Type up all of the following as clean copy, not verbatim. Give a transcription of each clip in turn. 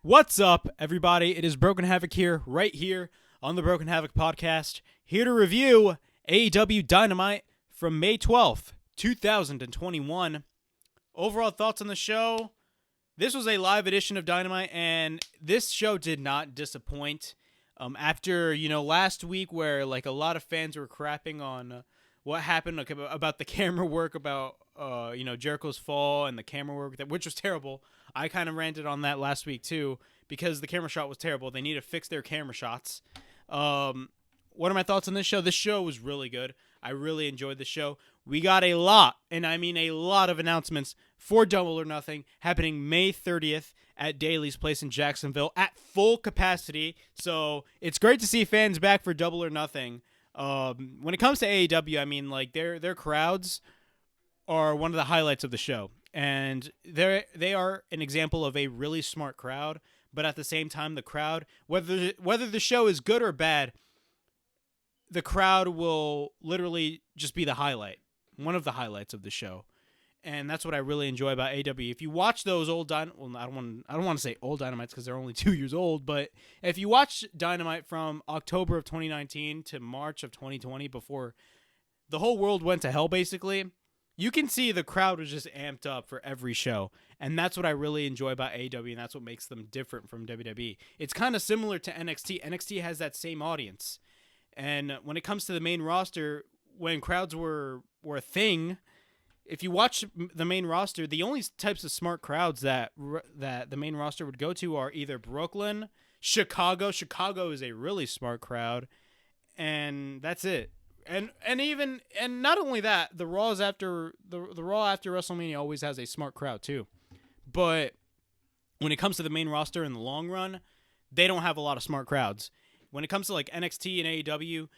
What's up, everybody? It is Broken Havoc right here on the Broken Havoc podcast, here to review AEW Dynamite from May 12th, 2021. Overall thoughts on the show? This was a live edition of Dynamite, and this show did not disappoint. After, last week where, a lot of fans were crapping on what happened about the camera work, about, Jericho's fall and the camera work, which was terrible. I kind of ranted on that last week, too, because the camera shot was terrible. They need to fix their camera shots. What are my thoughts on this show? This show was really good. I really enjoyed the show. We got a lot, and I mean a lot of announcements for Double or Nothing happening May 30th at Daly's Place in Jacksonville at full capacity. So it's great to see fans back for Double or Nothing. When it comes to AEW, I mean, their crowds are one of the highlights of the show. And they are an example of a really smart crowd, but at the same time, the crowd, whether the show is good or bad, the crowd will literally just be the highlight, one of the highlights of the show. And that's what I really enjoy about AEW. If you watch those old I don't want to say old Dynamites because they're only 2 years old, but if you watch Dynamite from October of 2019 to March of 2020, before the whole world went to hell, basically, you can see the crowd was just amped up for every show. And that's what I really enjoy about AEW, and that's what makes them different from WWE. It's kind of similar to NXT. NXT has that same audience. And when it comes to the main roster, when crowds were a thing, if you watch the main roster, the only types of smart crowds that the main roster would go to are either Brooklyn, Chicago. Chicago is a really smart crowd, and that's it. And not only that, the Raw after WrestleMania always has a smart crowd too. But when it comes to the main roster in the long run, they don't have a lot of smart crowds. When it comes to NXT and AEW,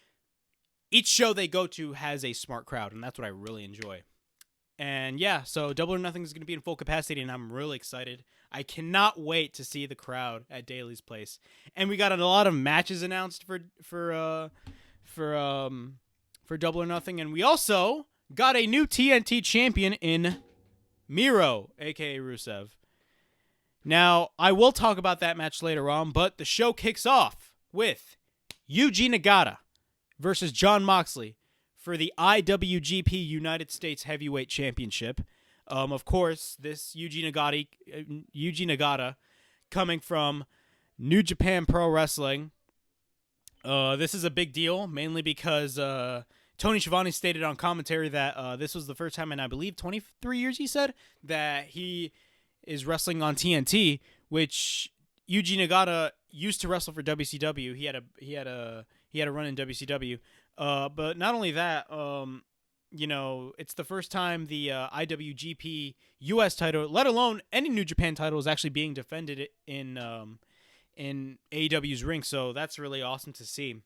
each show they go to has a smart crowd, and that's what I really enjoy. And yeah, so Double or Nothing is going to be in full capacity, and I'm really excited. I cannot wait to see the crowd at Daly's Place. And we got a lot of matches announced for Double or Nothing, and we also got a new TNT Champion in Miro, aka Rusev. Now, I will talk about that match later on, but the show kicks off with Yuji Nagata versus Jon Moxley for the IWGP United States Heavyweight Championship. Of course, this Yuji Nagata coming from New Japan Pro Wrestling. This is a big deal, mainly because Tony Schiavone stated on commentary that this was the first time in, I believe, 23 years, he said, that he is wrestling on TNT, which Yuji Nagata used to wrestle for WCW. He had a run in WCW. But not only that, it's the first time the IWGP US title, let alone any New Japan title, is actually being defended in AEW's ring. So that's really awesome to see.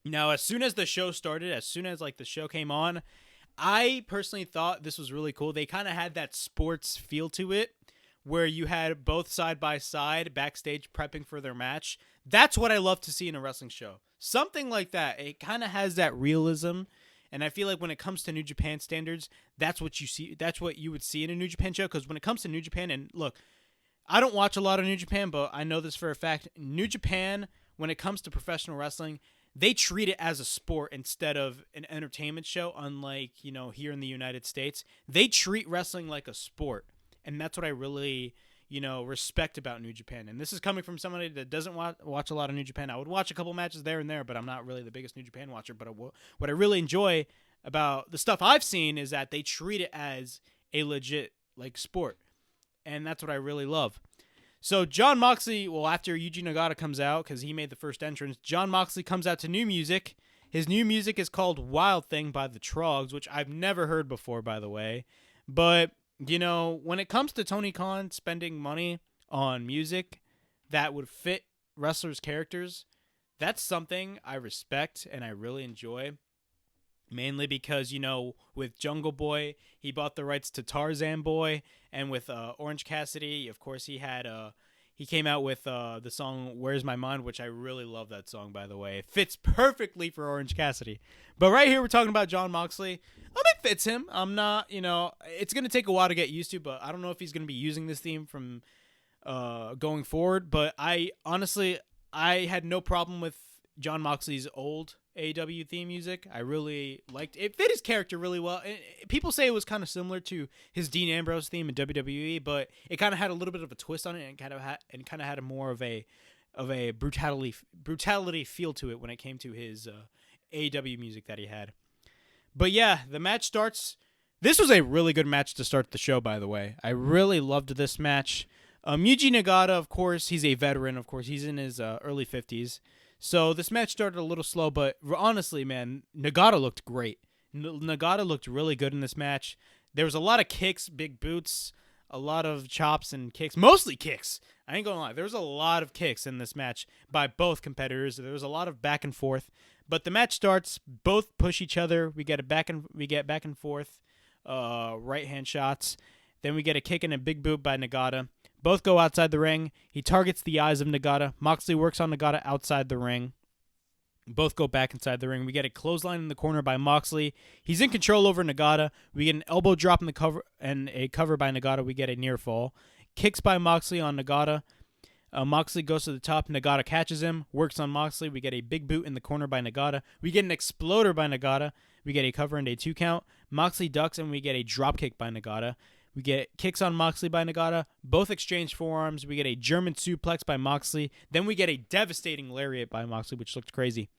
Now, as soon as the show started, as soon as the show came on, I personally thought this was really cool. They kind of had that sports feel to it, where you had both side by side backstage prepping for their match. That's what I love to see in a wrestling show. Something like that. It kind of has that realism. And I feel like when it comes to New Japan standards, that's what you see. That's what you would see in a New Japan show. Because when it comes to New Japan, and look, I don't watch a lot of New Japan, but I know this for a fact. New Japan, when it comes to professional wrestling, they treat it as a sport instead of an entertainment show. Unlike, here in the United States, they treat wrestling like a sport. And that's what I really, respect about New Japan. And this is coming from somebody that doesn't watch a lot of New Japan. I would watch a couple matches there and there, but I'm not really the biggest New Japan watcher. But what I really enjoy about the stuff I've seen is that they treat it as a legit, sport. And that's what I really love. So Jon Moxley, after Yuji Nagata comes out, because he made the first entrance, Jon Moxley comes out to new music. His new music is called Wild Thing by the Trogs, which I've never heard before, by the way. But when it comes to Tony Khan spending money on music that would fit wrestlers' characters, that's something I respect and I really enjoy. Mainly because, with Jungle Boy, he bought the rights to Tarzan Boy. And with Orange Cassidy, of course, he came out with the song Where's My Mind, which I really love that song, by the way. It fits perfectly for Orange Cassidy. But right here, we're talking about Jon Moxley. It fits him. I'm not, it's going to take a while to get used to, but I don't know if he's going to be using this theme from going forward. But I had no problem with Jon Moxley's old AEW theme music. I really liked it. It fit his character really well. People say it was kind of similar to his Dean Ambrose theme in WWE, but it kind of had a little bit of a twist on it, and kind of had a more of a brutality feel to it when it came to his AEW music that he had. But yeah, the match starts. This was a really good match to start the show, by the way. I really loved this match. Yuji Nagata, of course, he's a veteran. Of course, he's in his early 50s. So this match started a little slow, but honestly, man, Nagata looked great. Nagata looked really good in this match. There was a lot of kicks, big boots, a lot of chops and kicks. Mostly kicks. I ain't gonna lie. There was a lot of kicks in this match by both competitors. There was a lot of back and forth. But the match starts. Both push each other. We get back and forth. Right hand shots. Then we get a kick and a big boot by Nagata. Both go outside the ring. He targets the eyes of Nagata. Moxley works on Nagata outside the ring. Both go back inside the ring. We get a clothesline in the corner by Moxley. He's in control over Nagata. We get an elbow drop in the cover and a cover by Nagata. We get a near fall. Kicks by Moxley on Nagata. Moxley goes to the top. Nagata catches him. Works on Moxley. We get a big boot in the corner by Nagata. We get an exploder by Nagata. We get a cover and a 2 count. Moxley ducks and we get a drop kick by Nagata. We get kicks on Moxley by Nagata. Both exchange forearms. We get a German suplex by Moxley. Then we get a devastating lariat by Moxley, which looked crazy.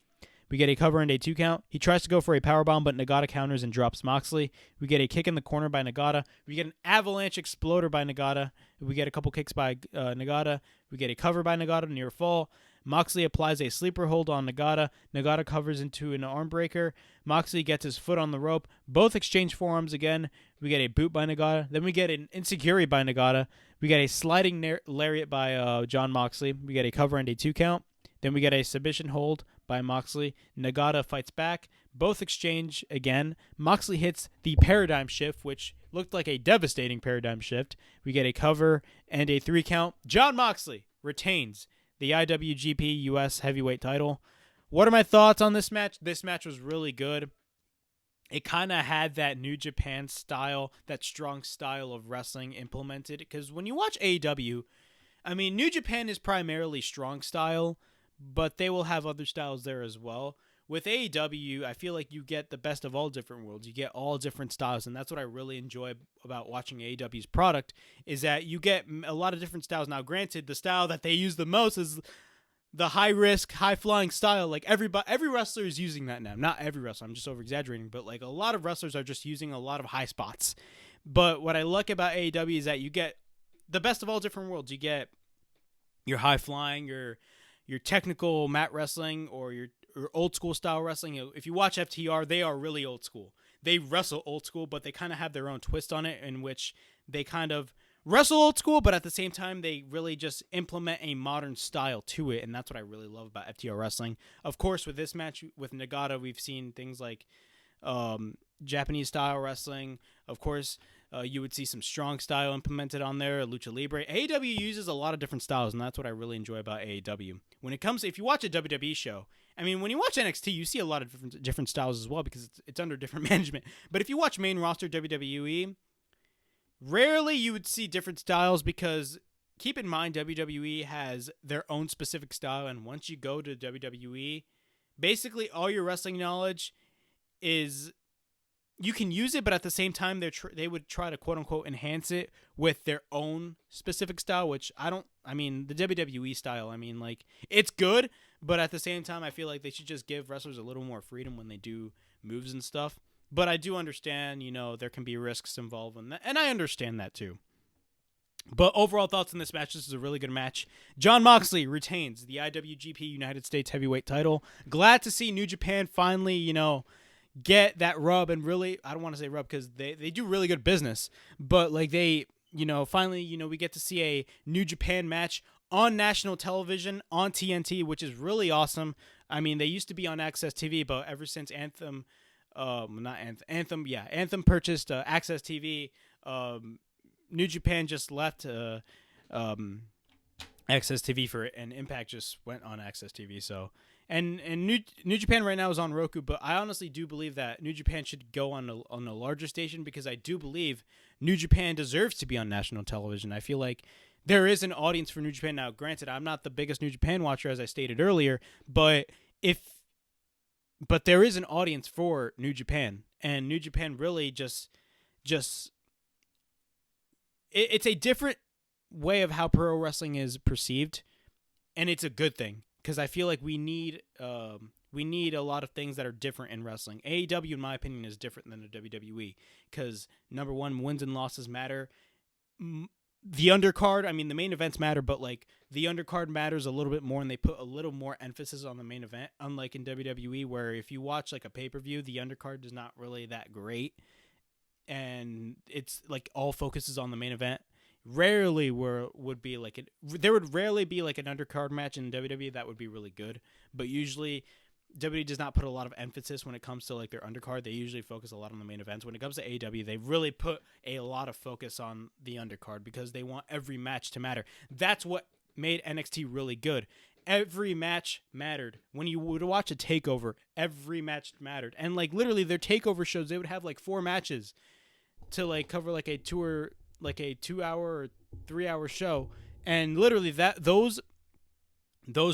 We get a cover and a 2 count. He tries to go for a powerbomb, but Nagata counters and drops Moxley. We get a kick in the corner by Nagata. We get an avalanche exploder by Nagata. We get a couple kicks by Nagata. We get a cover by Nagata, near fall. Moxley applies a sleeper hold on Nagata. Nagata covers into an arm breaker. Moxley gets his foot on the rope. Both exchange forearms again. We get a boot by Nagata. Then we get an enziguri by Nagata. We get a sliding lariat by Jon Moxley. We get a cover and a 2 count. Then we get a submission hold by Moxley. Nagata fights back. Both exchange again. Moxley hits the paradigm shift, which looked like a devastating paradigm shift. We get a cover and a 3 count. Jon Moxley retains the IWGP US Heavyweight title. What are my thoughts on this match? This match was really good. It kind of had that New Japan style, that strong style of wrestling implemented. Because when you watch AEW, I mean, New Japan is primarily strong style, but they will have other styles there as well. With AEW, I feel like you get the best of all different worlds. You get all different styles, and that's what I really enjoy about watching AEW's product, is that you get a lot of different styles. Now, granted, the style that they use the most is the high-risk, high-flying style. Like, every wrestler is using that now. Not every wrestler, I'm just over-exaggerating, but like a lot of wrestlers are just using a lot of high spots. But what I like about AEW is that you get the best of all different worlds. You get your high-flying, your technical mat wrestling, or your old school style wrestling. If you watch FTR, they are really old school. They wrestle old school, but they kind of have their own twist on it, in which they kind of wrestle old school, but at the same time, they really just implement a modern style to it, and that's what I really love about FTR wrestling. Of course, with this match with Nagata, we've seen things like Japanese style wrestling. Of course, you would see some strong style implemented on there, Lucha Libre. AEW uses a lot of different styles, and that's what I really enjoy about AEW. When it comes, if you watch a WWE show, I mean, when you watch NXT, you see a lot of different styles as well, because it's under different management. But if you watch main roster WWE, rarely you would see different styles, because keep in mind, WWE has their own specific style, and once you go to WWE, basically all your wrestling knowledge is, you can use it, but at the same time, they would try to quote-unquote enhance it with their own specific style, which the WWE style, I mean, like, it's good, but at the same time, I feel like they should just give wrestlers a little more freedom when they do moves and stuff. But I do understand, there can be risks involved in that, and I understand that too. But overall thoughts on this match, this is a really good match. Jon Moxley retains the IWGP United States Heavyweight title. Glad to see New Japan finally, get that rub, and really, I don't want to say rub, because they do really good business, but like they, finally, we get to see a New Japan match on national television on TNT, which is really awesome. I mean, they used to be on Access TV, but ever since Anthem purchased Access TV, New Japan just left Access TV for it, and Impact just went on Access TV. So, and New Japan right now is on Roku, but I honestly do believe that New Japan should go on a larger station, because I do believe New Japan deserves to be on national television. I feel like there is an audience for New Japan. Now, granted, I'm not the biggest New Japan watcher, as I stated earlier, but there is an audience for New Japan, and New Japan really it's a different way of how pro wrestling is perceived, and it's a good thing, because I feel like we need a lot of things that are different in wrestling. AEW, in my opinion, is different than the WWE, because number one, wins and losses matter. The undercard, I mean, the main events matter, but like the undercard matters a little bit more, and they put a little more emphasis on the main event, unlike in WWE, where if you watch like a pay-per-view, the undercard is not really that great, and it's like all focuses on the main event. There would rarely be like an undercard match in WWE that would be really good, but usually WWE does not put a lot of emphasis when it comes to like their undercard. They usually focus a lot on the main events. When it comes to AEW, they really put a lot of focus on the undercard because they want every match to matter. That's what made NXT really good. Every match mattered. When you would watch a takeover, every match mattered. And like literally their takeover shows, they would have like 4 matches to like cover like a 2 hour or 3 hour show. And literally those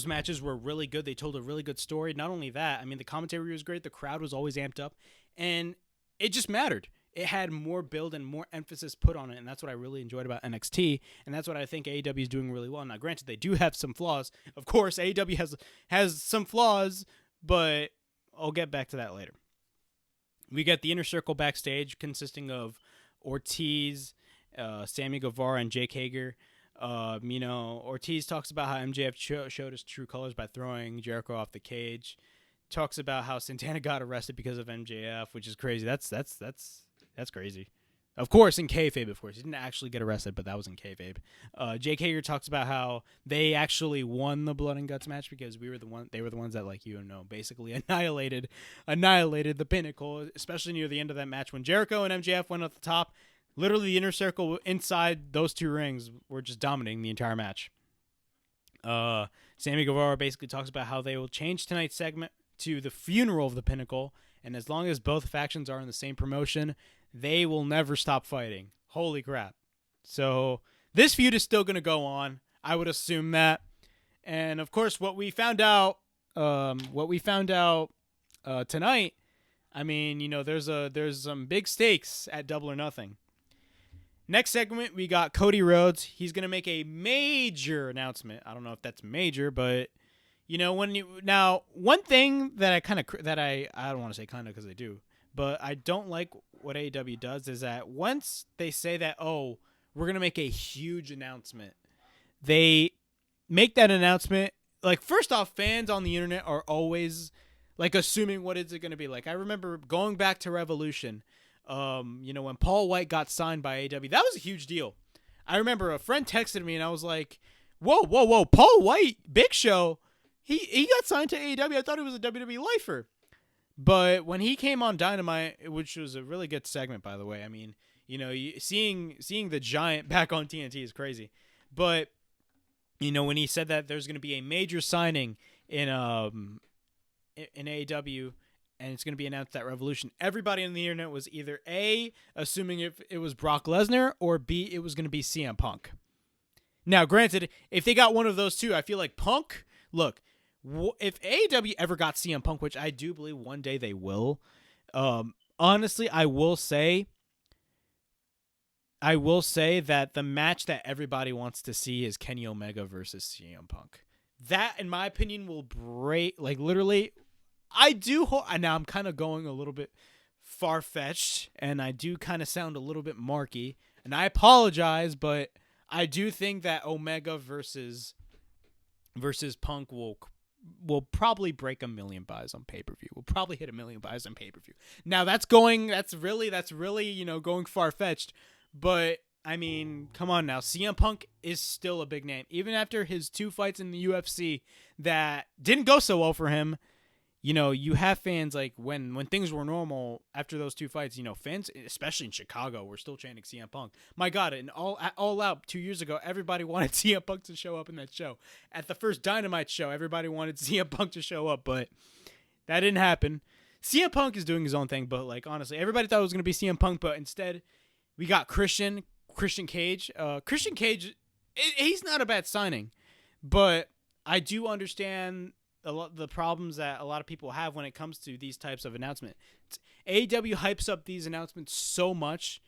matches were really good. They told a really good story. Not only that, I mean, the commentary was great. The crowd was always amped up, and it just mattered. It had more build and more emphasis put on it, and that's what I really enjoyed about NXT, and that's what I think AEW is doing really well. Now, granted, they do have some flaws. Of course, AEW has some flaws, but I'll get back to that later. We get the Inner Circle backstage consisting of Ortiz, Sammy Guevara, and Jake Hager. Ortiz talks about how MJF showed his true colors by throwing Jericho off the cage. Talks about how Santana got arrested because of MJF, which is crazy. That's crazy. Of course, in kayfabe, of course. He didn't actually get arrested, but that was in kayfabe. Jake Hager talks about how they actually won the Blood and Guts match because they were the ones that, like, basically annihilated the Pinnacle, especially near the end of that match when Jericho and MJF went at the top. Literally, the Inner Circle inside those 2 rings were just dominating the entire match. Sammy Guevara basically talks about how they will change tonight's segment to the funeral of the Pinnacle, and as long as both factions are in the same promotion, they will never stop fighting. Holy crap. So this feud is still going to go on. I would assume that. And, of course, what we found out tonight, I mean, there's some big stakes at Double or Nothing. Next segment, we got Cody Rhodes. He's going to make a major announcement. I don't know if that's major, but one thing that I don't want to say kind of because they do, but I don't like what AEW does is that once they say that, oh, we're going to make a huge announcement, they make that announcement. Like, first off, fans on the internet are always like assuming what is it going to be. Like, I remember going back to Revolution. When Paul White got signed by AEW, that was a huge deal. I remember a friend texted me and I was like, whoa, Paul White, Big Show, he got signed to AEW. I thought he was a WWE lifer. But when he came on Dynamite, which was a really good segment, by the way, I mean, seeing the Giant back on TNT is crazy. But, when he said that there's going to be a major signing in AEW, and it's going to be announced at Revolution, everybody on the internet was either A, assuming if it was Brock Lesnar, or B, it was going to be CM Punk. Now, granted, if they got one of those two, I feel like Punk, look, if AEW ever got CM Punk, which I do believe one day they will, honestly, I will say that the match that everybody wants to see is Kenny Omega versus CM Punk. That, in my opinion, will break, like, literally, I do hope, now I'm kind of going a little bit far-fetched, and I do kind of sound a little bit marky, and I apologize, but I do think that Omega versus Punk will probably break 1 million buys on pay-per-view. We'll probably hit 1 million buys on pay-per-view. Now, that's really, going far-fetched, but, I mean, come on now. CM Punk is still a big name. Even after his 2 fights in the UFC that didn't go so well for him, you have fans, like, when things were normal after those 2 fights, fans, especially in Chicago, were still chanting CM Punk. My God, and all out 2 years ago, everybody wanted CM Punk to show up in that show. At the first Dynamite show, everybody wanted CM Punk to show up, but that didn't happen. CM Punk is doing his own thing, but, like, honestly, everybody thought it was going to be CM Punk, but instead, we got Christian Cage. Christian Cage he's not a bad signing, but I do understand a lot the problems that a lot of people have when it comes to these types of announcements. AEW hypes up these announcements so much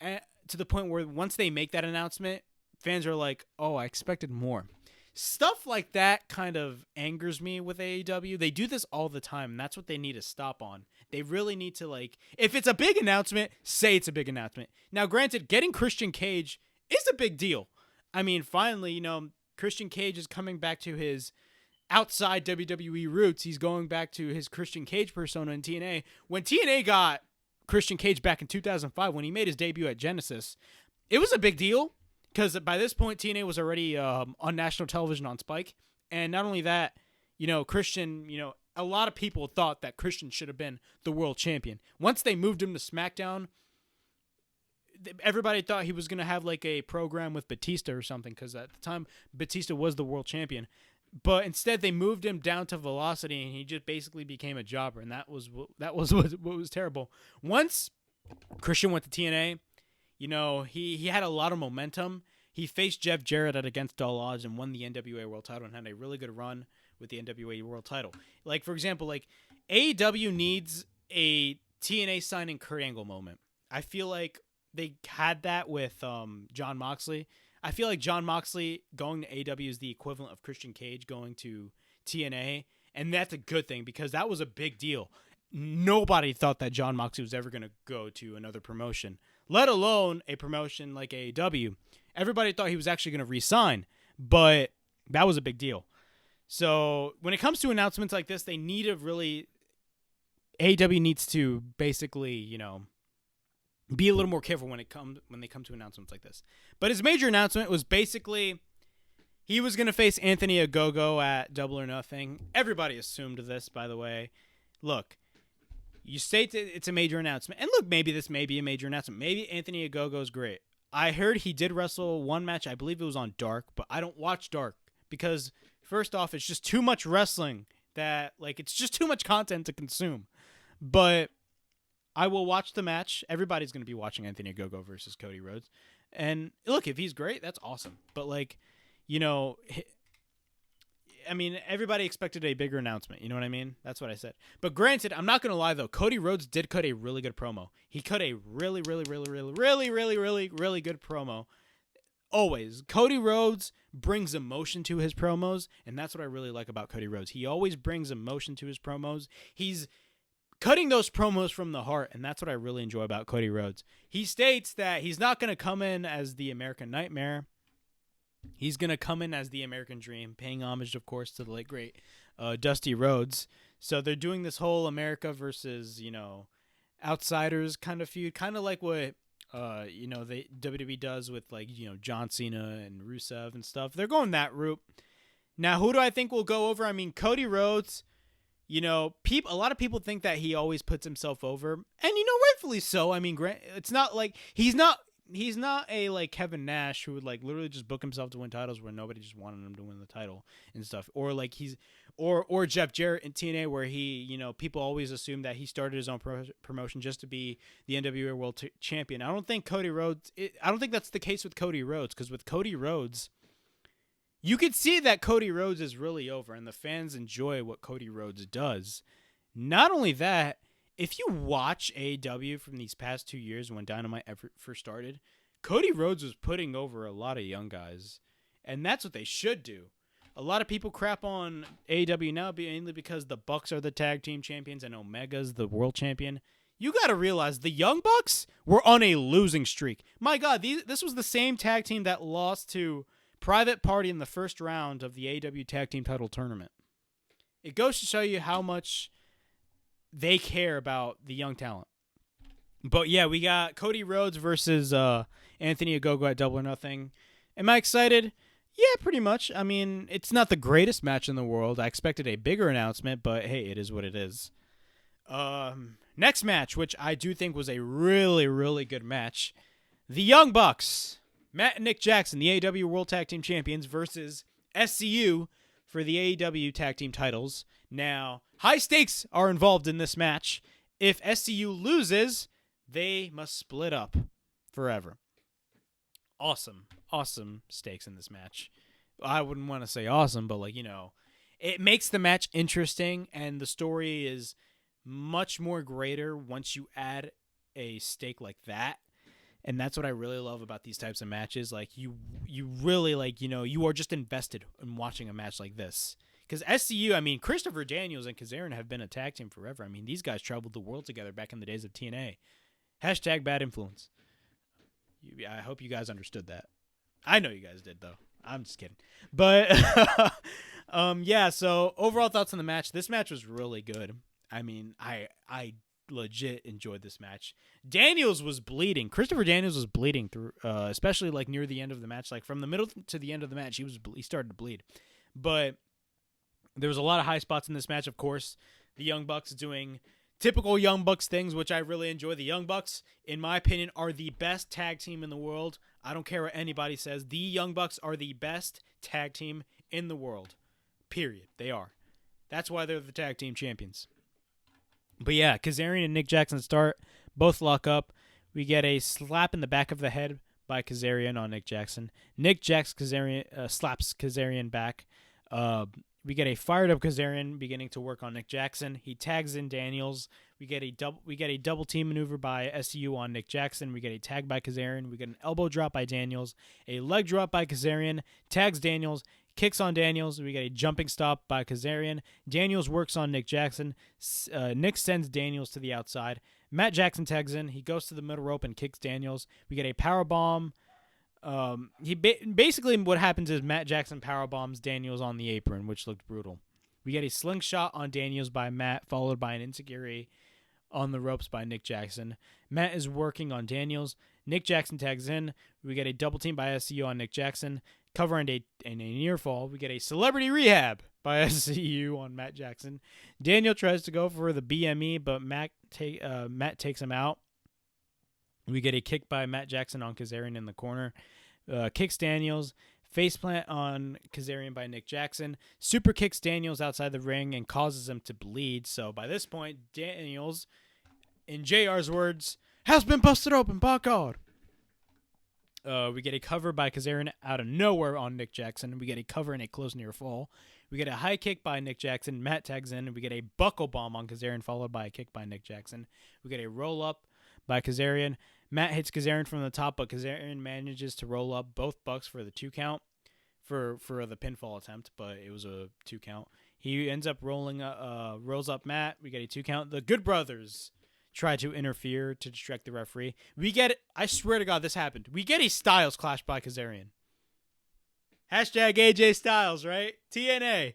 to the point where once they make that announcement, fans are like, "Oh, I expected more." Stuff like that kind of angers me with AEW. They do this all the time, and that's what they need to stop on. They really need to, like, if it's a big announcement, say it's a big announcement. Now, granted, getting Christian Cage is a big deal. I mean, finally, Christian Cage is coming back to his outside WWE roots. He's going back to his Christian Cage persona in TNA. When TNA got Christian Cage back in 2005, when he made his debut at Genesis, it was a big deal. Because by this point, TNA was already on national television on Spike. And not only that, Christian, a lot of people thought that Christian should have been the world champion. Once they moved him to SmackDown, everybody thought he was going to have like a program with Batista or something. Because at the time, Batista was the world champion. But instead, they moved him down to Velocity, and he just basically became a jobber. And that was what was terrible. Once Christian went to TNA, he had a lot of momentum. He faced Jeff Jarrett at Against All Odds and won the NWA World Title and had a really good run with the NWA World Title. Like, for example, AEW needs a TNA signing Kurt Angle moment. I feel like they had that with Jon Moxley. I feel like Jon Moxley going to AEW is the equivalent of Christian Cage going to TNA, and that's a good thing because that was a big deal. Nobody thought that Jon Moxley was ever going to go to another promotion, let alone a promotion like AEW. Everybody thought he was actually going to re-sign, but that was a big deal. So when it comes to announcements like this, they need to really... AEW needs to basically, be a little more careful when they come to announcements like this. But his major announcement was basically he was going to face Anthony Ogogo at Double or Nothing. Everybody assumed this, by the way. Look, you state that it's a major announcement. And look, maybe this may be a major announcement. Maybe Anthony Ogogo is great. I heard he did wrestle one match. I believe it was on Dark, but I don't watch Dark because, first off, it's just too much wrestling that, it's just too much content to consume. But I will watch the match. Everybody's going to be watching Anthony Ogogo versus Cody Rhodes. And look, if he's great, that's awesome. But everybody expected a bigger announcement. You know what I mean? That's what I said. But granted, I'm not going to lie, though. Cody Rhodes did cut a really good promo. He cut a really, really, really, really, really, really, really, really good promo. Always. Cody Rhodes brings emotion to his promos, and that's what I really like about Cody Rhodes. He always brings emotion to his promos. He's cutting those promos from the heart, and that's what I really enjoy about Cody Rhodes. He states that he's not going to come in as the American Nightmare. He's going to come in as the American Dream, paying homage, of course, to the late, great Dusty Rhodes. So they're doing this whole America versus, outsiders kind of feud, kind of like what, WWE does with, John Cena and Rusev and stuff. They're going that route. Now, who do I think will go over? I mean, Cody Rhodes, a lot of people think that he always puts himself over. And, rightfully so. I mean, it's not like he's not a Kevin Nash who would literally just book himself to win titles where nobody just wanted him to win the title and stuff. Or or Jeff Jarrett in TNA where he, people always assume that he started his own promotion just to be the NWA World Champion. I don't think that's the case with Cody Rhodes, because with Cody Rhodes, you could see that Cody Rhodes is really over and the fans enjoy what Cody Rhodes does. Not only that, if you watch AEW from these past 2 years when Dynamite first started, Cody Rhodes was putting over a lot of young guys, and that's what they should do. A lot of people crap on AEW now mainly because the Bucks are the tag team champions and Omega's the world champion. You got to realize the Young Bucks were on a losing streak. My God, this was the same tag team that lost to Private Party in the first round of the AEW Tag Team Title Tournament. It goes to show you how much they care about the young talent. But yeah, we got Cody Rhodes versus Anthony Ogogo at Double or Nothing. Am I excited? Yeah, pretty much. I mean, it's not the greatest match in the world. I expected a bigger announcement, but hey, it is what it is. Next match, which I do think was a really, really good match. The Young Bucks, Matt and Nick Jackson, the AEW World Tag Team Champions, versus SCU for the AEW Tag Team titles. Now, high stakes are involved in this match. If SCU loses, they must split up forever. awesome stakes in this match. I wouldn't want to say awesome, but it makes the match interesting, and the story is much more greater once you add a stake like that. And that's what I really love about these types of matches. You really you are just invested in watching a match like this. Because SCU, Christopher Daniels and Kazarian have been a tag team forever. These guys traveled the world together back in the days of TNA. # bad influence. I hope you guys understood that. I know you guys did, though. I'm just kidding. But, so overall thoughts on the match. This match was really good. I legit enjoyed this match. Daniels was bleeding. Christopher Daniels was bleeding through, especially near the end of the match. From the middle to the end of the match, he started to bleed. But there was a lot of high spots in this match, of course. The Young Bucks doing typical Young Bucks things, which I really enjoy. The Young Bucks, in my opinion, are the best tag team in the world. I don't care what anybody says. The Young Bucks are the best tag team in the world. Period. They are. That's why they're the tag team champions. But yeah, Kazarian and Nick Jackson start. Both lock up. We get a slap in the back of the head by Kazarian on Nick Jackson. Nick Jackson slaps Kazarian back. We get a fired up Kazarian beginning to work on Nick Jackson. He tags in Daniels. We get a double team maneuver by SCU on Nick Jackson. We get a tag by Kazarian. We get an elbow drop by Daniels. A leg drop by Kazarian. Tags Daniels. Kicks on Daniels. We get a jumping stop by Kazarian. Daniels works on Nick Jackson. Nick sends Daniels to the outside. Matt Jackson tags in. He goes to the middle rope and kicks Daniels. We get a power bomb. Basically what happens is Matt Jackson power bombs Daniels on the apron, which looked brutal. We get a slingshot on Daniels by Matt, followed by an enziguri on the ropes by Nick Jackson. Matt is working on Daniels. Nick Jackson tags in. We get a double team by SCU on Nick Jackson. Cover and a near fall. We get a celebrity rehab by SCU on Matt Jackson. Daniel tries to go for the BME, but Matt takes him out. We get a kick by Matt Jackson on Kazarian in the corner. Kicks Daniels. Faceplant on Kazarian by Nick Jackson. Super kicks Daniels outside the ring and causes him to bleed. So by this point, Daniels, in JR's words, has been busted open by God. We get a cover by Kazarian out of nowhere on Nick Jackson. We get a cover and a close near fall. We get a high kick by Nick Jackson. Matt tags in. We get a buckle bomb on Kazarian, followed by a kick by Nick Jackson. We get a roll up by Kazarian. Matt hits Kazarian from the top, but Kazarian manages to roll up both Bucks for the 2 count for the pinfall attempt, but it was a 2 count. He ends up rolls up Matt. We get a 2 count. The Good Brothers try to interfere to distract the referee. I swear to God, this happened. We get a Styles clash by Kazarian. #AJ Styles, right? TNA.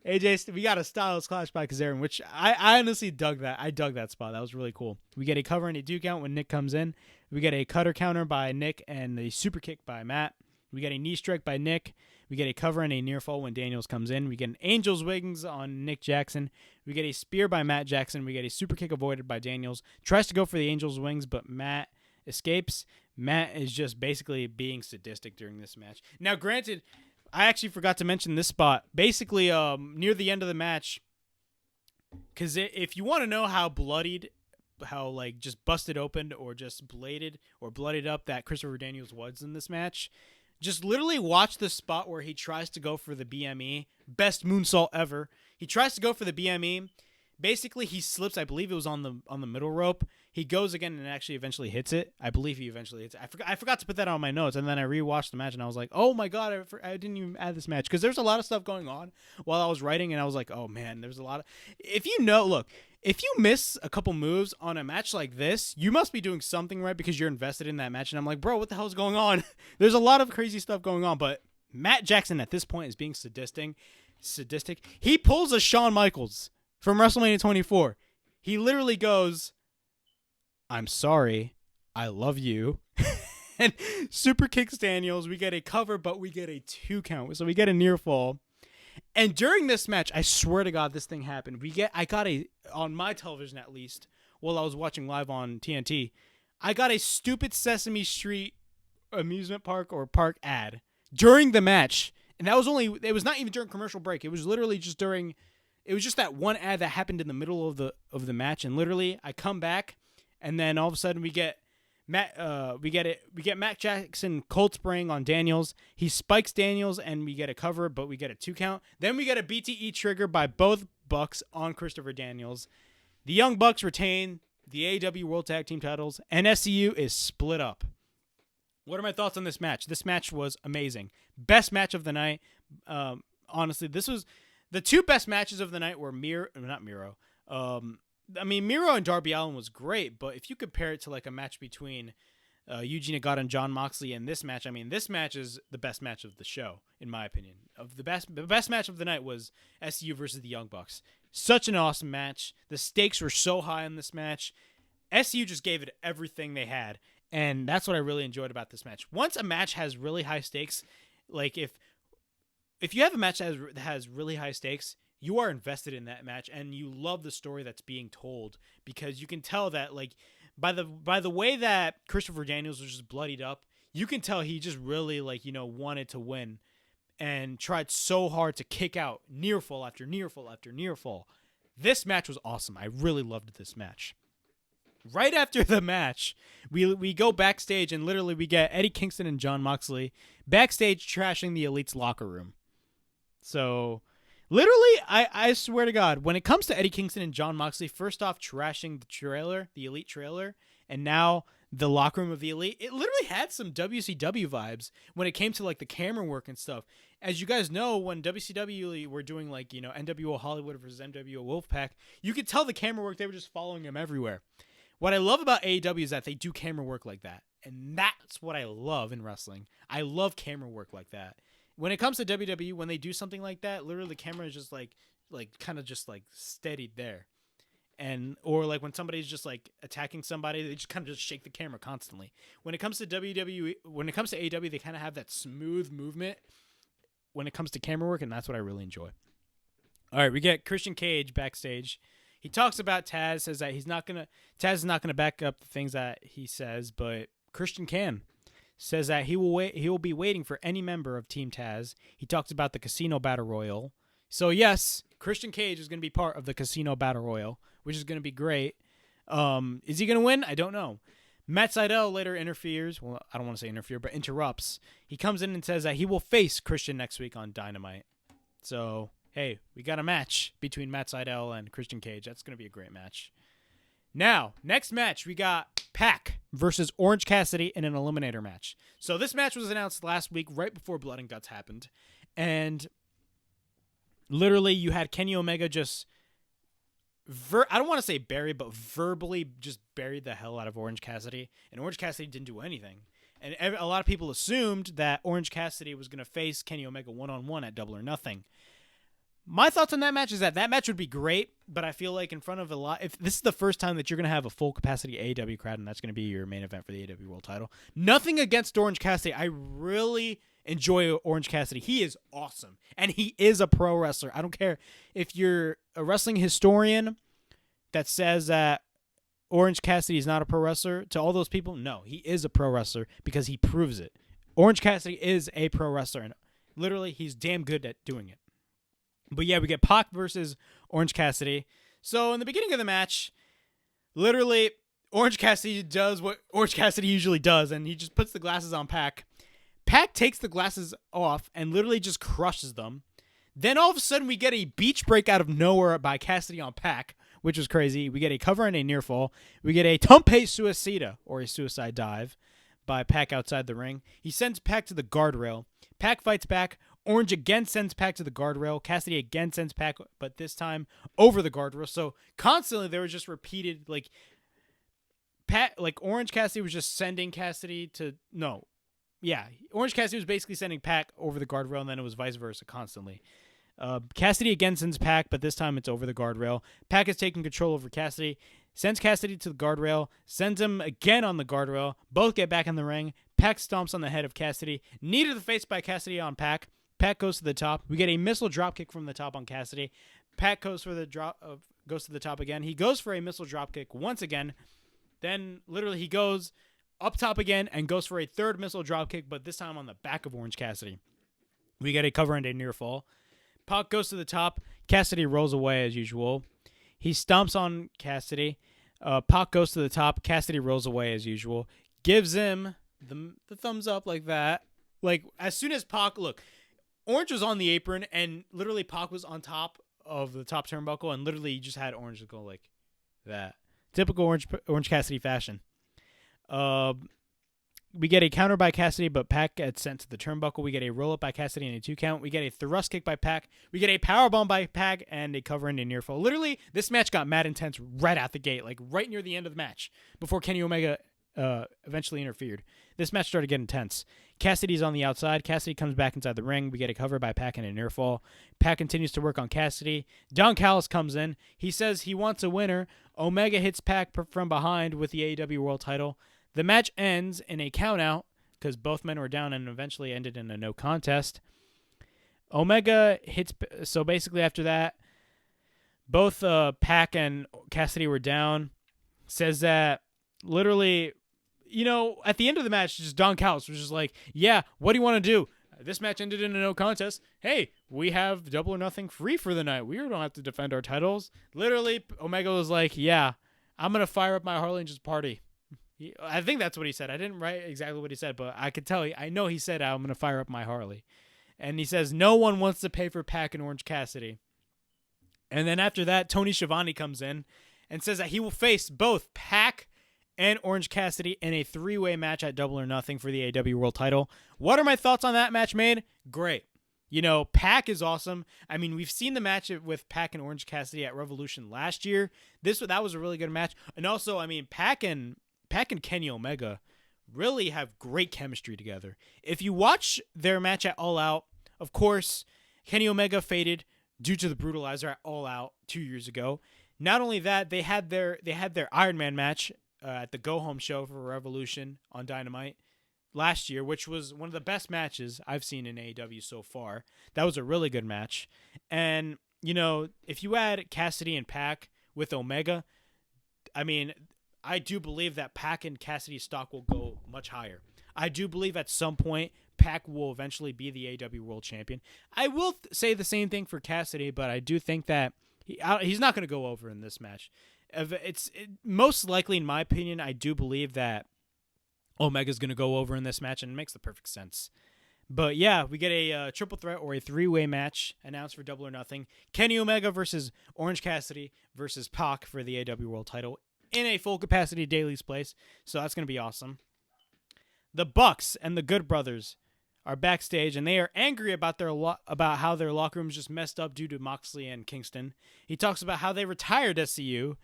We got a Styles clash by Kazarian, which I honestly dug that. I dug that spot. That was really cool. We get a cover and a 2 count when Nick comes in. We get a cutter counter by Nick and a super kick by Matt. We get a knee strike by Nick. We get a cover and a near fall when Daniels comes in. We get an Angel's Wings on Nick Jackson. We get a spear by Matt Jackson. We get a super kick avoided by Daniels. Tries to go for the Angel's Wings, but Matt escapes. Matt is just basically being sadistic during this match. Now, granted, I actually forgot to mention this spot. Basically, near the end of the match, because if you want to know how bloodied, just busted open or just bladed or bloodied up that Christopher Daniels was in this match, just literally watch the spot where he tries to go for the BME. Best moonsault ever. He tries to go for the BME. Basically, he slips. I believe it was on the middle rope. He goes again and actually eventually hits it. I believe he eventually hits it. I forgot to put that on my notes, and then I rewatched the match, and I was like, oh my God, I didn't even add this match. Because there's a lot of stuff going on while I was writing, and I was like, oh man, there's a lot of... If you miss a couple moves on a match like this, you must be doing something right because you're invested in that match. And I'm like, bro, what the hell is going on? There's a lot of crazy stuff going on, but Matt Jackson at this point is being sadistic. He pulls a Shawn Michaels from WrestleMania 24. He literally goes, I'm sorry, I love you. And super kicks Daniels. We get a cover, but we get a 2 count. So we get a near fall. And during this match, I swear to God, this thing happened. I got on my television at least, while I was watching live on TNT, I got a stupid Sesame Street amusement park or park ad during the match. And it was not even during commercial break. It was literally just it was just that one ad that happened in the middle of the match. And literally I come back and then all of a sudden we get We get Matt Jackson cold spraying on Daniels. He spikes Daniels, and we get a cover, but we get a 2 count. Then we get a BTE trigger by both Bucks on Christopher Daniels. The Young Bucks retain the AEW World Tag Team titles, and SCU is split up. What are my thoughts on this match? This match was amazing. Best match of the night. Honestly, this was the 2 best matches of the night were Miro. Miro and Darby Allin was great, but if you compare it to like a match between Yuji Nagata and Jon Moxley and this match, this match is the best match of the show, in my opinion. The best match of the night was SCU versus the Young Bucks. Such an awesome match. The stakes were so high in this match. SCU just gave it everything they had, and that's what I really enjoyed about this match. Once a match has really high stakes, like if you have a match that has really high stakes, you are invested in that match and you love the story that's being told, because you can tell that like by the way that Christopher Daniels was just bloodied up, you can tell he just really wanted to win and tried so hard to kick out near fall after near fall after near fall. This match was awesome. I really loved this match. Right after the match, we go backstage and literally we get Eddie Kingston and Jon Moxley backstage trashing the Elite's locker room. So literally, I swear to God, when it comes to Eddie Kingston and Jon Moxley, first off, trashing the Elite trailer, and now the locker room of the Elite, it literally had some WCW vibes when it came to like the camera work and stuff. As you guys know, when WCW were doing NWO Hollywood versus NWO Wolfpack, you could tell the camera work, they were just following him everywhere. What I love about AEW is that they do camera work like that, and that's what I love in wrestling. I love camera work like that. When it comes to WWE, when they do something like that, literally the camera is just like kind of just like steadied there. Or like when somebody's just like attacking somebody, they just kind of just shake the camera constantly. When it comes to WWE, when it comes to AEW, they kind of have that smooth movement when it comes to camera work, and that's what I really enjoy. All right, we get Christian Cage backstage. He talks about Taz, says that Taz is not gonna back up the things that he says, but Christian can. Says that he will be waiting for any member of Team Taz. He talks about the Casino Battle Royal. So yes, Christian Cage is going to be part of the Casino Battle Royal, which is going to be great. Is he going to win? I don't know. Matt Sydal later interferes. Well, I don't want to say interfere, but interrupts. He comes in and says that he will face Christian next week on Dynamite. So, hey, we got a match between Matt Sydal and Christian Cage. That's going to be a great match. Now, next match, we got PAC versus Orange Cassidy in an eliminator match. So this match was announced last week, right before Blood and Guts happened. And literally, you had Kenny Omega just, I don't want to say bury, but verbally just buried the hell out of Orange Cassidy. And Orange Cassidy didn't do anything. And a lot of people assumed that Orange Cassidy was going to face Kenny Omega one-on-one at Double or Nothing. My thoughts on that match is that match would be great, but I feel like in front of if this is the first time that you're going to have a full capacity AEW crowd, and that's going to be your main event for the AEW World title. Nothing against Orange Cassidy. I really enjoy Orange Cassidy. He is awesome, and he is a pro wrestler. I don't care if you're a wrestling historian that says that Orange Cassidy is not a pro wrestler. To all those people, no, he is a pro wrestler because he proves it. Orange Cassidy is a pro wrestler, and literally he's damn good at doing it. But yeah, we get PAC versus Orange Cassidy. So in the beginning of the match, literally Orange Cassidy does what Orange Cassidy usually does, and he just puts the glasses on PAC. PAC takes the glasses off and literally just crushes them. Then all of a sudden we get a beach break out of nowhere by Cassidy on PAC, which was crazy. We get a cover and a near fall. We get a Tompe Suicida, or a suicide dive, by PAC outside the ring. He sends PAC to the guardrail. PAC fights back. Orange again sends PAC to the guardrail. Cassidy again sends PAC, but this time over the guardrail. So constantly there was just repeated, Orange Cassidy was just sending Cassidy to, Orange Cassidy was basically sending PAC over the guardrail, and then it was vice versa constantly. Cassidy again sends PAC, but this time it's over the guardrail. PAC is taking control over Cassidy, sends Cassidy to the guardrail, sends him again on the guardrail. Both get back in the ring. PAC stomps on the head of Cassidy. Knee to the face by Cassidy on PAC. PAC goes to the top. We get a missile dropkick from the top on Cassidy. PAC goes for the goes to the top again. He goes for a missile dropkick once again. Then literally he goes up top again and goes for a third missile dropkick, but this time on the back of Orange Cassidy. We get a cover and a near fall. PAC goes to the top. Cassidy rolls away as usual. He stomps on Cassidy. PAC goes to the top. Cassidy rolls away as usual. gives him the thumbs up like that. Like, as soon as Pac, look, Orange was on the apron, and literally Pac was on top of the top turnbuckle, and literally you just had Orange go like that. Typical Orange Cassidy fashion. We get a counter by Cassidy, but Pac gets sent to the turnbuckle. We get a roll-up by Cassidy and a 2 count. We get a thrust kick by Pac. We get a powerbomb by Pac and a cover and a near fall. Literally, this match got mad intense right out the gate, like right near the end of the match, before Kenny Omega eventually interfered. This match started getting tense. Cassidy's on the outside. Cassidy comes back inside the ring. We get a cover by Pac and a near fall. Pac continues to work on Cassidy. Don Callis comes in. He says he wants a winner. Omega hits Pac from behind with the AEW World title. The match ends in a countout because both men were down and eventually ended in a no contest. Omega hits, so basically after that, both Pac and Cassidy were down. Says that literally, at the end of the match, just Don Callis was just like, yeah, what do you want to do? This match ended in a no contest. Hey, we have Double or Nothing free for the night. We don't have to defend our titles. Literally, Omega was like, yeah, I'm going to fire up my Harley and just party. I think that's what he said. I didn't write exactly what he said, but I could tell you. I know he said, I'm going to fire up my Harley. And he says, no one wants to pay for PAC and Orange Cassidy. And then after that, Tony Schiavone comes in and says that he will face both PAC and Orange Cassidy in a 3-way match at Double or Nothing for the AEW World title. What are my thoughts on that match, man? Great. PAC is awesome. I mean, we've seen the match with PAC and Orange Cassidy at Revolution last year. That was a really good match. And also, I mean, PAC and Kenny Omega really have great chemistry together. If you watch their match at All Out, of course, Kenny Omega faded due to the Brutalizer at All Out 2 years ago. Not only that, they had their Iron Man match at the Go Home show for Revolution on Dynamite last year, which was one of the best matches I've seen in AEW so far. That was a really good match. And, if you add Cassidy and PAC with Omega, I mean, I do believe that PAC and Cassidy's stock will go much higher. I do believe at some point PAC will eventually be the AEW World Champion. I will say the same thing for Cassidy, but I do think that he's not going to go over in this match. Most likely, in my opinion, I do believe that Omega's going to go over in this match, and it makes the perfect sense. But yeah, we get a triple threat or a 3-way match announced for Double or Nothing. Kenny Omega versus Orange Cassidy versus PAC for the AEW World title in a full capacity Daily's place. So that's going to be awesome. The Bucks and the Good Brothers are backstage, and they are angry about about how their locker room is just messed up due to Moxley and Kingston. He talks about how they retired SCU.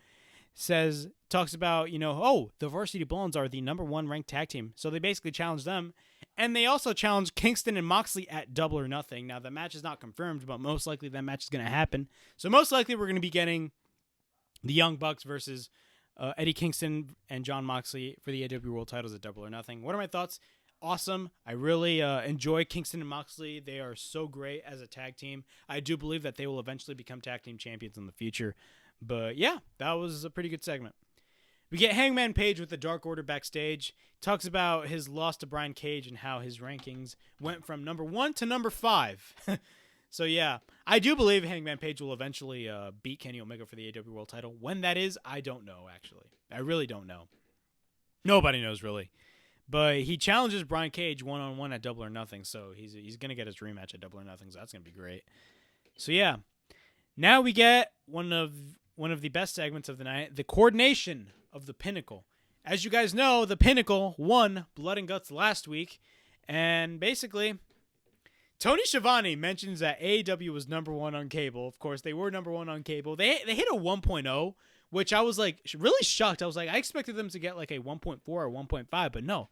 Talks about, the Varsity Blondes are the number 1 ranked tag team. So they basically challenged them. And they also challenged Kingston and Moxley at Double or Nothing. Now, the match is not confirmed, but most likely that match is going to happen. So most likely we're going to be getting the Young Bucks versus Eddie Kingston and Jon Moxley for the AEW World titles at Double or Nothing. What are my thoughts? Awesome. I really enjoy Kingston and Moxley. They are so great as a tag team. I do believe that they will eventually become tag team champions in the future. But yeah, that was a pretty good segment. We get Hangman Page with the Dark Order backstage. Talks about his loss to Brian Cage and how his rankings went from number 1 to number 5. So yeah, I do believe Hangman Page will eventually beat Kenny Omega for the AEW World title. When that is, I don't know, actually. I really don't know. Nobody knows, really. But he challenges Brian Cage one-on-one at Double or Nothing, so he's going to get his rematch at Double or Nothing, so that's going to be great. So yeah, now we get one of the best segments of the night, the coordination of the Pinnacle. As you guys know, the Pinnacle won Blood and Guts last week, and basically Tony Schiavone mentions that AEW was number 1 on cable. Of course, they were number 1 on cable. They hit a 1.0, which I was like really shocked. I was like, I expected them to get like a 1.4 or 1.5, but no,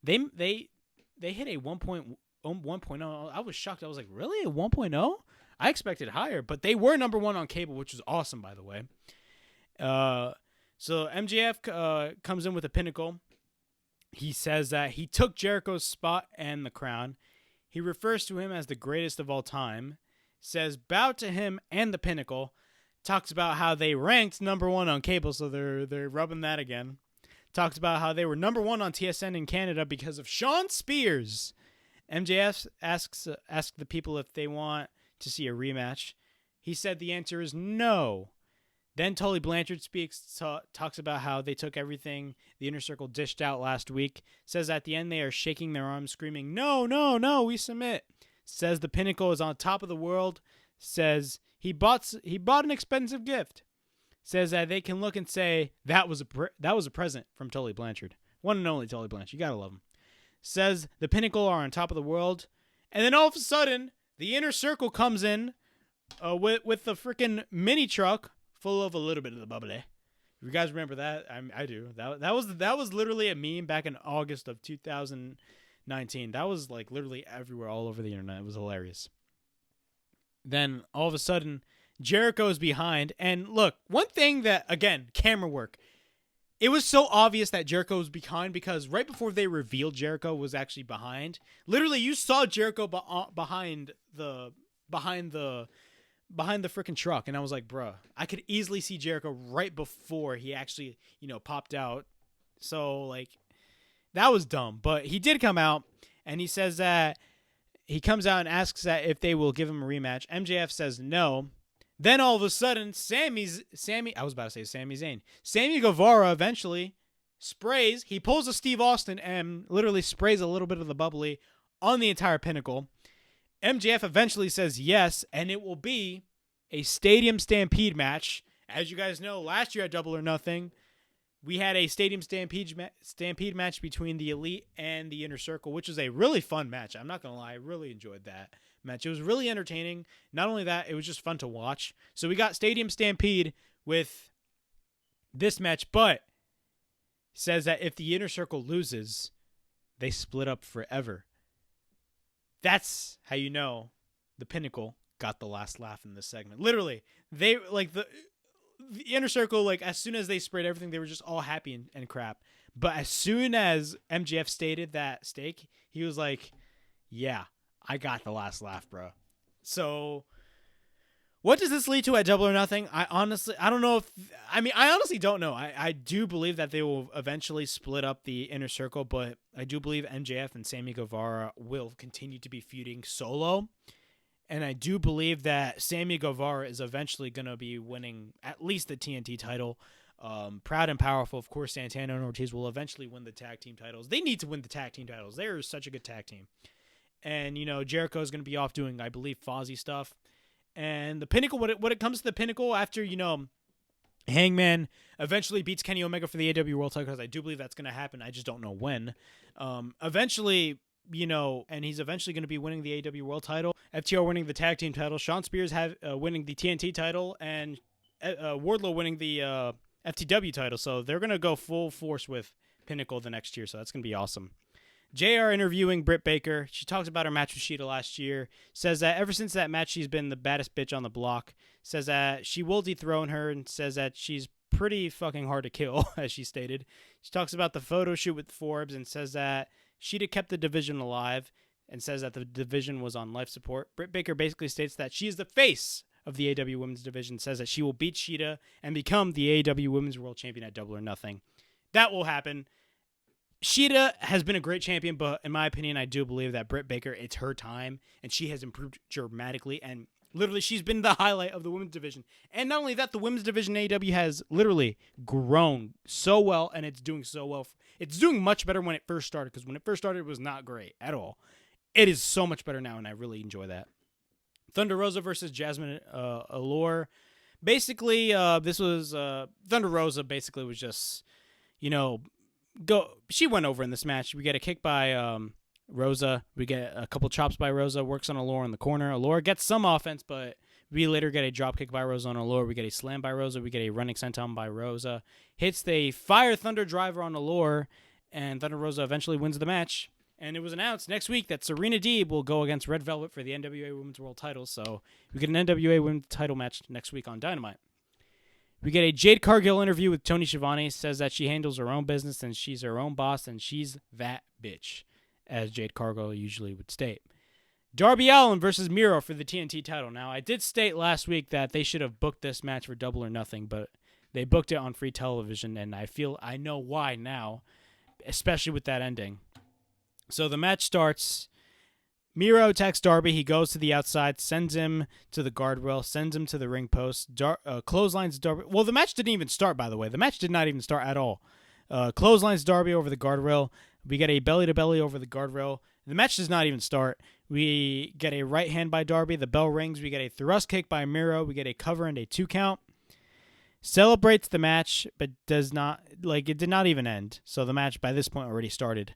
they hit a 1.0. I was shocked. I was like, really, a 1.0? I expected higher, but they were number 1 on cable, which was awesome, by the way. So MJF comes in with a Pinnacle. He says that he took Jericho's spot and the crown. He refers to him as the greatest of all time, says bow to him and the Pinnacle, talks about how they ranked number 1 on cable, so they're rubbing that again. Talks about how they were number 1 on TSN in Canada because of Sean Spears. MJF asks the people if they want to see a rematch. He said the answer is no. Then Tully Blanchard talks about how they took everything the Inner Circle dished out last week. Says at the end they are shaking their arms, screaming, "No, no, no, we submit." Says the Pinnacle is on top of the world. Says he bought an expensive gift. Says that they can look and say that was a present from Tully Blanchard. One and only Tully Blanchard. You gotta love him. Says the Pinnacle are on top of the world. And then all of a sudden, the Inner Circle comes in with the freaking mini truck full of a little bit of the bubbly. If you guys remember that, I do. That was literally a meme back in August of 2019. That was like literally everywhere, all over the internet. It was hilarious. Then all of a sudden, Jericho's behind. And look, one thing that, again, camera work. It was so obvious that Jericho was behind because right before they revealed Jericho was actually behind, literally you saw Jericho behind the freaking truck, and I was like, bruh, I could easily see Jericho right before he actually, popped out. So like, that was dumb, but he did come out, and he says that he comes out and asks that if they will give him a rematch. MJF says no. Then all of a sudden, Sammy Guevara eventually sprays. He pulls a Steve Austin and literally sprays a little bit of the bubbly on the entire Pinnacle. MJF eventually says yes, and it will be a Stadium Stampede match. As you guys know, last year at Double or Nothing, we had a Stadium Stampede match between the Elite and the Inner Circle, which was a really fun match. I'm not going to lie. I really enjoyed that match. It was really entertaining. Not only that, it was just fun to watch. So we got Stadium Stampede with this match, but says that if the Inner Circle loses, they split up forever. That's how you know the Pinnacle got the last laugh in this segment. Literally, they like the Inner Circle, like as soon as they sprayed everything, they were just all happy and crap. But as soon as MJF stated that stake, he was like, yeah, I got the last laugh, bro. So what does this lead to at Double or Nothing? I honestly don't know. I do believe that they will eventually split up the Inner Circle, but I do believe MJF and Sammy Guevara will continue to be feuding solo. And I do believe that Sammy Guevara is eventually going to be winning at least the TNT title. Proud and Powerful, of course, Santana and Ortiz will eventually win the tag team titles. They need to win the tag team titles. They are such a good tag team. And, Jericho is going to be off doing, I believe, Fozzy stuff. And the Pinnacle, when it comes to the Pinnacle, after, Hangman eventually beats Kenny Omega for the AEW World title, because I do believe that's going to happen. I just don't know when. Eventually, and he's eventually going to be winning the AEW World title. FTR winning the tag team title. Sean Spears winning the TNT title. And Wardlow winning the FTW title. So they're going to go full force with Pinnacle the next year. So that's going to be awesome. JR interviewing Britt Baker. She talks about her match with Shida last year. Says that ever since that match, she's been the baddest bitch on the block. Says that she will dethrone her and says that she's pretty fucking hard to kill, as she stated. She talks about the photo shoot with Forbes and says that Shida kept the division alive and says that the division was on life support. Britt Baker basically states that she is the face of the AEW Women's Division, says that she will beat Shida and become the AEW Women's World Champion at Double or Nothing. That will happen. Shida has been a great champion, but in my opinion, I do believe that Britt Baker, it's her time, and she has improved dramatically, and literally she's been the highlight of the women's division. And not only that, the women's division AEW has literally grown so well, and it's doing so well. It's doing much better when it first started, because when it first started, it was not great at all. It is so much better now, and I really enjoy that. Thunder Rosa versus Jasmine Allure. Basically, this was Thunder Rosa basically was just, she went over in this match. We get a kick by Rosa. We get a couple chops by Rosa. Works on Allure in the corner. Allure gets some offense, but we later get a drop kick by Rosa on Allure. We get a slam by Rosa. We get a running senton by Rosa. Hits the Fire Thunder driver on Allure, and Thunder Rosa eventually wins the match. And it was announced next week that Serena Deeb will go against Red Velvet for the NWA Women's World title. So we get an NWA Women's title match next week on Dynamite. We get a Jade Cargill interview with Tony Schiavone. Says that she handles her own business and she's her own boss and she's that bitch, as Jade Cargill usually would state. Darby Allin versus Miro for the TNT title. Now, I did state last week that they should have booked this match for Double or Nothing, but they booked it on free television, and I know why now, especially with that ending. So the match starts. Miro attacks Darby. He goes to the outside, sends him to the guardrail, sends him to the ring post, clotheslines Darby. Well, the match didn't even start, by the way. The match did not even start at all. Clotheslines Darby over the guardrail. We get a belly-to-belly over the guardrail. The match does not even start. We get a right hand by Darby. The bell rings. We get a thrust kick by Miro. We get a cover and a 2 count. Celebrates the match, but does not, it did not even end. So the match by this point already started.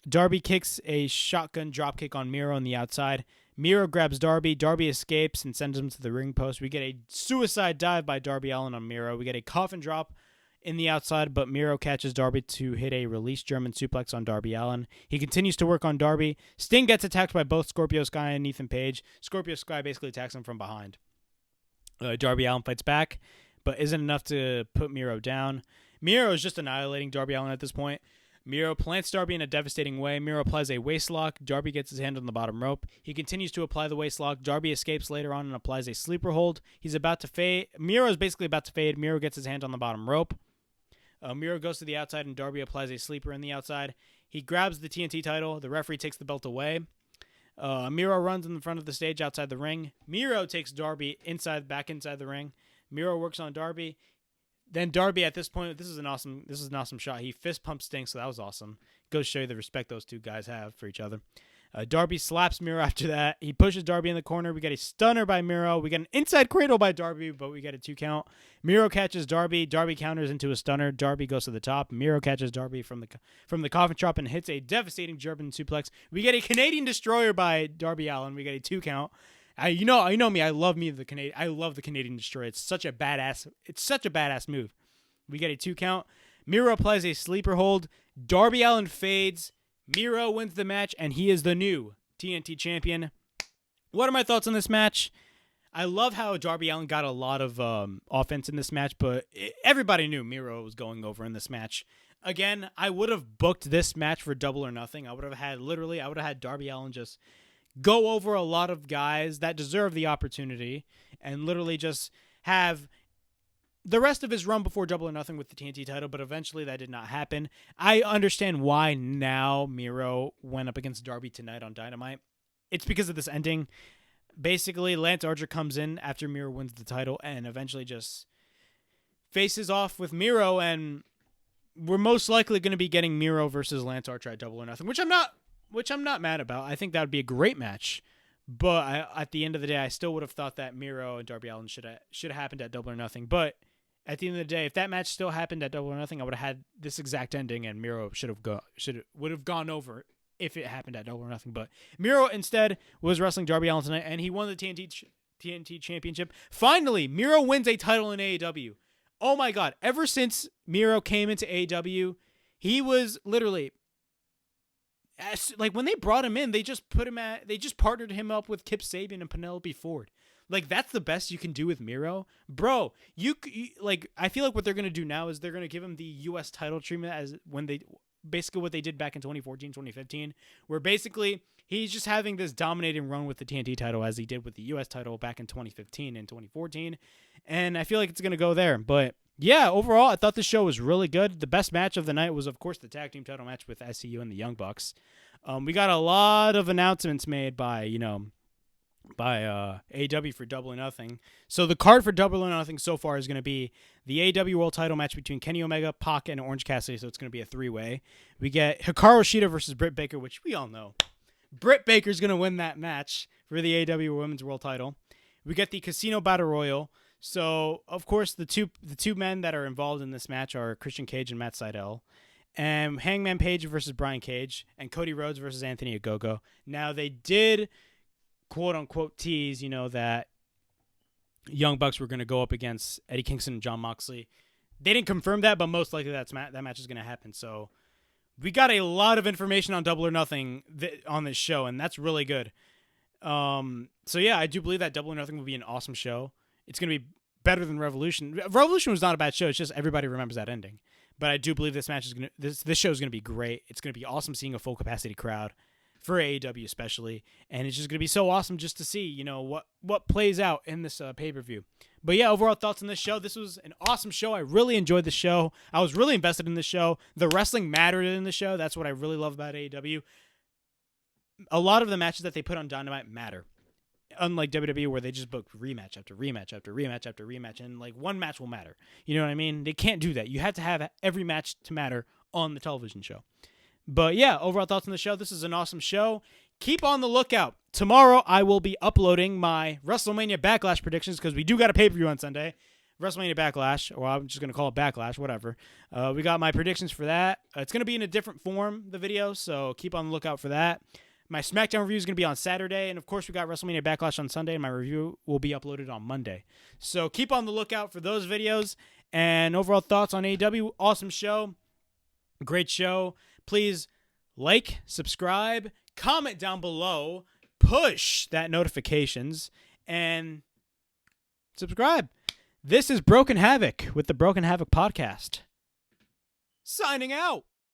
Darby kicks a shotgun dropkick on Miro on the outside. Miro grabs Darby. Darby escapes and sends him to the ring post. We get a suicide dive by Darby Allin on Miro. We get a coffin drop in the outside, but Miro catches Darby to hit a release German suplex on Darby Allin. He continues to work on Darby. Sting gets attacked by both Scorpio Sky and Ethan Page. Scorpio Sky basically attacks him from behind. Darby Allin fights back, but isn't enough to put Miro down. Miro is just annihilating Darby Allin at this point. Miro plants Darby in a devastating way. Miro applies a waistlock. Darby gets his hand on the bottom rope. He continues to apply the waistlock. Darby escapes later on and applies a sleeper hold. He's about to fade. Miro is basically about to fade. Miro gets his hand on the bottom rope. Miro goes to the outside and Darby applies a sleeper in the outside. He grabs the TNT title. The referee takes the belt away. Miro runs in the front of the stage outside the ring. Miro takes Darby back inside the ring. Miro works on Darby. Then Darby at this point, this is an awesome shot. He fist pumps Sting, so that was awesome. Goes to show you the respect those two guys have for each other. Darby slaps Miro after that. He pushes Darby in the corner. We get a stunner by Miro. We get an inside cradle by Darby, but we get a 2 count. Miro catches Darby. Darby counters into a stunner. Darby goes to the top. Miro catches Darby from the coffin drop and hits a devastating German suplex. We get a Canadian Destroyer by Darby Allin. We get a 2 count. You know me. I love the Canadian Destroyer. It's such a badass move. We get a 2 count. Miro applies a sleeper hold. Darby Allin fades. Miro wins the match, and he is the new TNT Champion. What are my thoughts on this match? I love how Darby Allin got a lot of offense in this match, but everybody knew Miro was going over in this match. Again, I would have booked this match for Double or Nothing. I would have had Darby Allin just go over a lot of guys that deserve the opportunity and literally just have the rest of his run before Double or Nothing with the TNT title, but eventually that did not happen. I understand why now Miro went up against Darby tonight on Dynamite. It's because of this ending. Basically, Lance Archer comes in after Miro wins the title and eventually just faces off with Miro, and we're most likely going to be getting Miro versus Lance Archer at Double or Nothing, which I'm not mad about. I think that would be a great match. But at the end of the day, I still would have thought that Miro and Darby Allin should have happened at Double or Nothing. But at the end of the day, if that match still happened at Double or Nothing, I would have had this exact ending, and Miro would have gone over if it happened at Double or Nothing. But Miro instead was wrestling Darby Allin tonight, and he won the TNT Championship. Finally, Miro wins a title in AEW. Oh my God! Ever since Miro came into AEW, he was literally. When they brought him in, they just partnered him up with Kip Sabian and Penelope Ford. That's the best you can do with Miro, bro. I feel like what they're gonna do now is they're gonna give him the U.S. title treatment as what they did back in 2014, 2015, where basically he's just having this dominating run with the TNT title as he did with the U.S. title back in 2015 and 2014, and I feel like it's gonna go there, but. Yeah, overall, I thought the show was really good. The best match of the night was, of course, the tag team title match with SCU and the Young Bucks. We got a lot of announcements made by AEW for Double or Nothing. So the card for Double or Nothing so far is going to be the AEW World title match between Kenny Omega, PAC, and Orange Cassidy. So it's going to be a 3-way. We get Hikaru Shida versus Britt Baker, which we all know. Britt Baker's going to win that match for the AEW Women's World title. We get the Casino Battle Royal. So, of course, the two men that are involved in this match are Christian Cage and Matt Sydal, and Hangman Page versus Brian Cage, and Cody Rhodes versus Anthony Ogogo. Now, they did, quote-unquote, tease, that Young Bucks were going to go up against Eddie Kingston and Jon Moxley. They didn't confirm that, but most likely that match is going to happen. So, we got a lot of information on Double or Nothing on this show, and that's really good. So, yeah, I do believe that Double or Nothing will be an awesome show. It's going to be better than Revolution. Revolution was not a bad show. It's just everybody remembers that ending. But I do believe this show is going to be great. It's going to be awesome seeing a full capacity crowd for AEW especially, and it's just going to be so awesome just to see, what plays out in this pay-per-view. But yeah, overall thoughts on this show. This was an awesome show. I really enjoyed the show. I was really invested in the show. The wrestling mattered in the show. That's what I really love about AEW. a lot of the matches that they put on Dynamite matter. Unlike WWE, where they just book rematch after rematch after rematch after rematch, and like one match will matter. You know what I mean? They can't do that. You have to have every match to matter on the television show. But yeah, overall thoughts on the show. This is an awesome show. Keep on the lookout. Tomorrow I will be uploading my WrestleMania Backlash predictions because we do got a pay-per-view on Sunday. WrestleMania Backlash, or I'm just going to call it Backlash, whatever. We got my predictions for that. It's going to be in a different form, the video, so keep on the lookout for that. My SmackDown review is going to be on Saturday, and of course we got WrestleMania Backlash on Sunday, and my review will be uploaded on Monday. So keep on the lookout for those videos, and overall thoughts on AEW. Awesome show. Great show. Please like, subscribe, comment down below, push that notifications, and subscribe. This is Broken Havoc with the Broken Havoc Podcast. Signing out.